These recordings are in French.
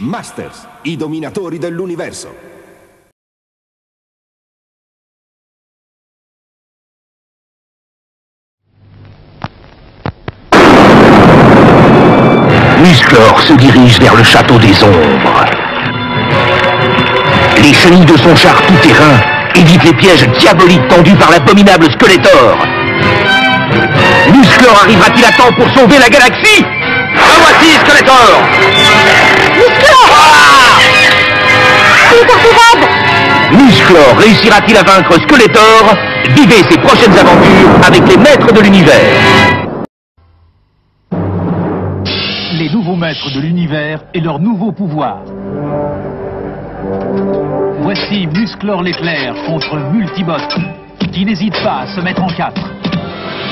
Masters, i dominatori dell'universo. Musclor se dirige vers le château des ombres. Les chenilles de son char tout-terrain évitent les pièges diaboliques tendus par l'abominable Skeletor. Musclor arrivera-t-il à temps pour sauver la galaxie? Le voici, Skeletor! Musclor! Skeletor s'évade! Musclor réussira-t-il à vaincre Skeletor? Vivez ses prochaines aventures avec les maîtres de l'univers. Les nouveaux maîtres de l'univers et leurs nouveaux pouvoirs. Voici Musclor l'éclair contre Multibot, qui n'hésite pas à se mettre en quatre.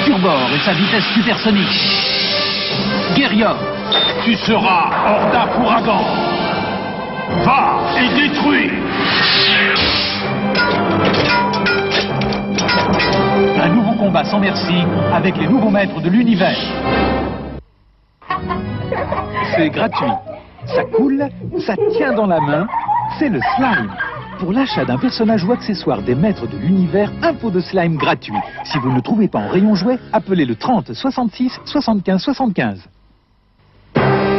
Turbor et sa vitesse supersonique. Guerrior. Tu seras Horda Fouragan. Va et détruis. Un nouveau combat sans merci avec les nouveaux maîtres de l'univers. C'est gratuit. Ça coule, ça tient dans la main. C'est le slime. Pour l'achat d'un personnage ou accessoire des maîtres de l'univers, un pot de slime gratuit. Si vous ne le trouvez pas en rayon jouet, appelez le 30 66 75 75.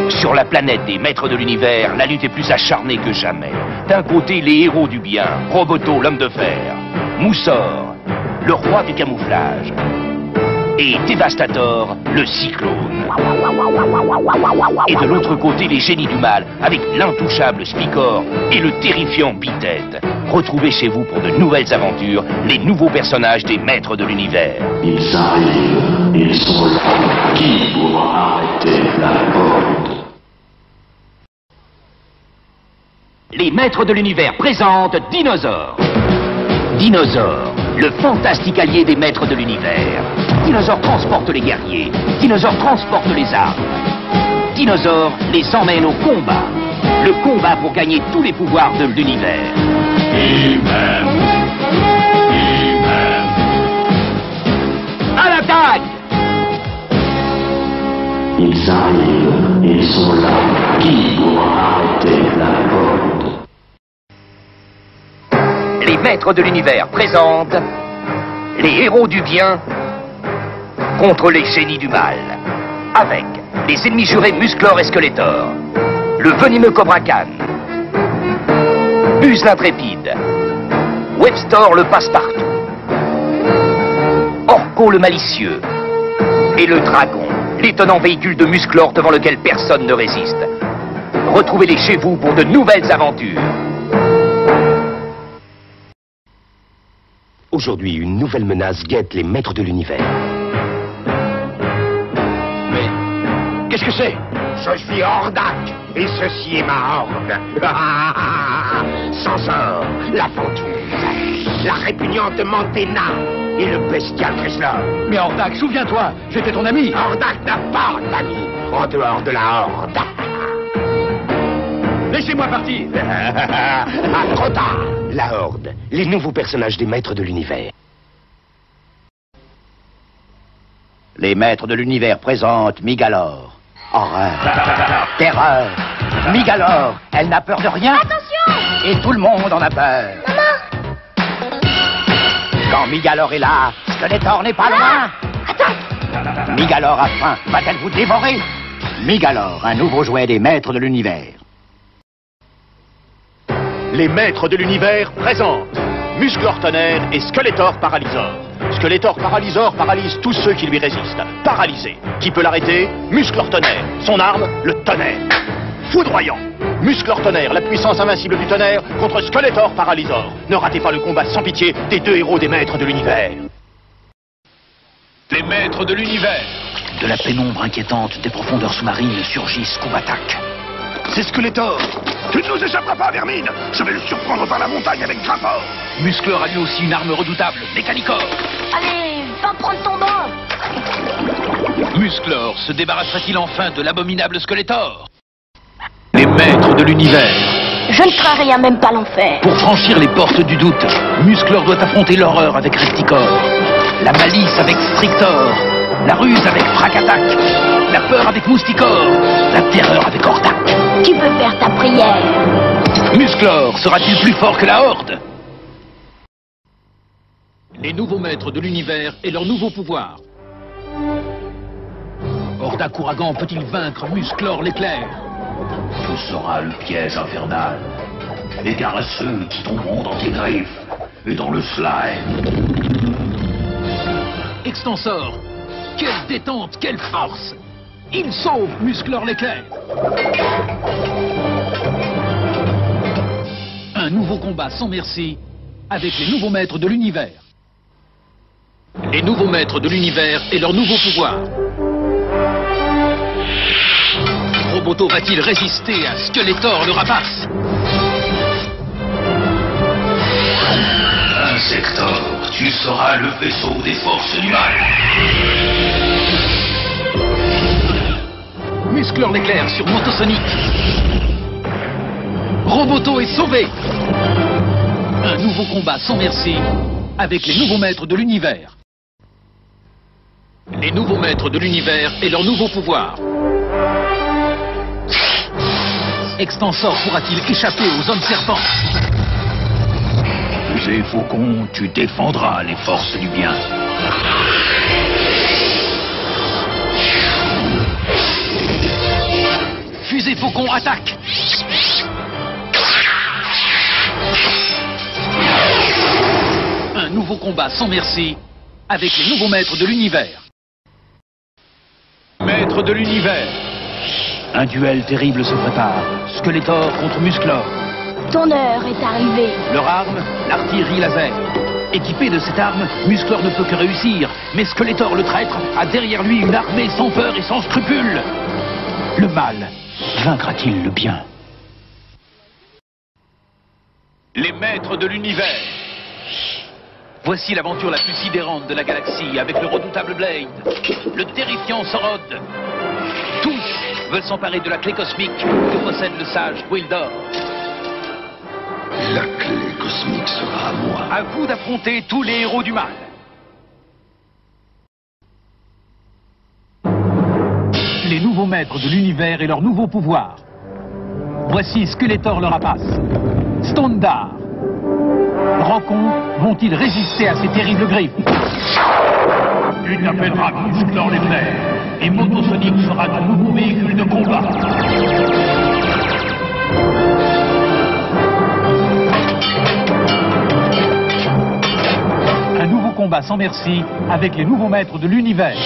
Sur la planète des maîtres de l'univers, la lutte est plus acharnée que jamais. D'un côté, les héros du bien, Roboto, l'homme de fer, Moussor, le roi du camouflage, et Dévastator, le cyclone. Et de l'autre côté, les génies du mal, avec l'intouchable Spikor et le terrifiant Bitet. Retrouvez chez vous pour de nouvelles aventures les nouveaux personnages des maîtres de l'univers. Ils arrivent, ils sont là. Qui pourra arrêter la horde? Les maîtres de l'univers présentent Dinosaure. Dinosaure, le fantastique allié des maîtres de l'univers. Dinosaure transporte les guerriers. Dinosaure transporte les armes. Dinosaure les emmène au combat. Le combat pour gagner tous les pouvoirs de l'univers. À l'attaque! Ils arrivent, ils sont là. Qui pourra arrêter la horde? Les maîtres de l'univers présentent les héros du bien contre les génies du mal, avec les ennemis jurés Musclor et Skeletor, le venimeux Cobra Khan, Buzz l'intrépide, Webstor le passe-partout, Orko le malicieux, et le dragon, l'étonnant véhicule de Musclor devant lequel personne ne résiste. Retrouvez-les chez vous pour de nouvelles aventures. Aujourd'hui, une nouvelle menace guette les maîtres de l'univers. Mais qu'est-ce que c'est? Je suis Hordak, et ceci est ma horde. Sansor, la fantôme, la répugnante Mantena et le bestial Chrysler. Mais Hordak, souviens-toi, j'étais ton ami. Hordak n'a pas d'amis en dehors de la horde. Laissez-moi partir. Trop tard. La Horde, les nouveaux personnages des maîtres de l'univers. Les maîtres de l'univers présentent Migalor. Horreur, terreur. Migalor, elle n'a peur de rien. Attention! Et tout le monde en a peur. Maman! Quand Migalor est là, Skeletor n'est pas loin. Attends! Migalor a faim, va-t-elle vous dévorer? Migalor, un nouveau jouet des maîtres de l'univers. Les maîtres de l'univers présentent Musclor Tonnerre et Skeletor Paralysor. Skeletor Paralysor paralyse tous ceux qui lui résistent. Paralysé. Qui peut l'arrêter? Musclor Tonnerre. Son arme, le tonnerre. Foudroyant. Musclor Tonnerre, la puissance invincible du tonnerre contre Skeletor Paralysor. Ne ratez pas le combat sans pitié des deux héros des maîtres de l'univers. Les maîtres de l'univers. De la pénombre inquiétante des profondeurs sous-marines surgissent coup-attaque. C'est Skeletor. Tu ne nous échapperas pas, Vermine. Je vais le surprendre par la montagne avec Grimpor. Musclor a lui aussi une arme redoutable, Mécanicor. Allez, va prendre ton bain! Musclor se débarrasserait-il enfin de l'abominable Skeletor? Les maîtres de l'univers. Je ne crains rien, même pas l'enfer. Pour franchir les portes du doute, Musclor doit affronter l'horreur avec Recticor, la malice avec Strictor, la ruse avec Fracattack, la peur avec Mousticor, la terreur avec Hordak. Tu peux faire ta prière. Musclor sera-t-il plus fort que la Horde? Les nouveaux maîtres de l'univers et leurs nouveaux pouvoirs. Horda Kouragan peut-il vaincre Musclor l'éclair? Tu seras le piège infernal. Égare à ceux qui tomberont dans tes griffes et dans le slime. Extensor, quelle détente, quelle force! Il sauve Musclor l'éclair. Un nouveau combat sans merci avec les nouveaux maîtres de l'univers. Les nouveaux maîtres de l'univers et leurs nouveaux pouvoirs. Roboto va-t-il résister à Skeletor le rapace? Insector, tu seras le vaisseau des forces du mal. Musclor l'éclair sur Motosonic. Roboto est sauvé. Un nouveau combat sans merci avec les nouveaux maîtres de l'univers. Les nouveaux maîtres de l'univers et leurs nouveaux pouvoirs. Extensor pourra-t-il échapper aux hommes serpents? Fusée Faucon, tu défendras les forces du bien. Fusée Faucon attaque. Un nouveau combat sans merci avec les nouveaux maîtres de l'univers. Maîtres de l'univers. Un duel terrible se prépare. Skeletor contre Musclor. Ton heure est arrivée. Leur arme, l'artillerie laser. Équipé de cette arme, Musclor ne peut que réussir. Mais Skeletor le traître a derrière lui une armée sans peur et sans scrupule. Le mal vaincra-t-il le bien? Les maîtres de l'univers. Voici l'aventure la plus sidérante de la galaxie avec le redoutable Blade, le terrifiant Sorod. Tous veulent s'emparer de la clé cosmique que possède le sage Gwildor. La clé cosmique sera à moi. À vous d'affronter tous les héros du mal. Les nouveaux maîtres de l'univers et leurs nouveaux pouvoirs. Voici Skeletor le rapace. Stondar. Rocon vont-ils résister à ces terribles griffes? Tu t'appelleras Musclor l'éclair et Motosonic sera ton nouveau véhicule de combat. Un nouveau combat sans merci avec les nouveaux maîtres de l'univers.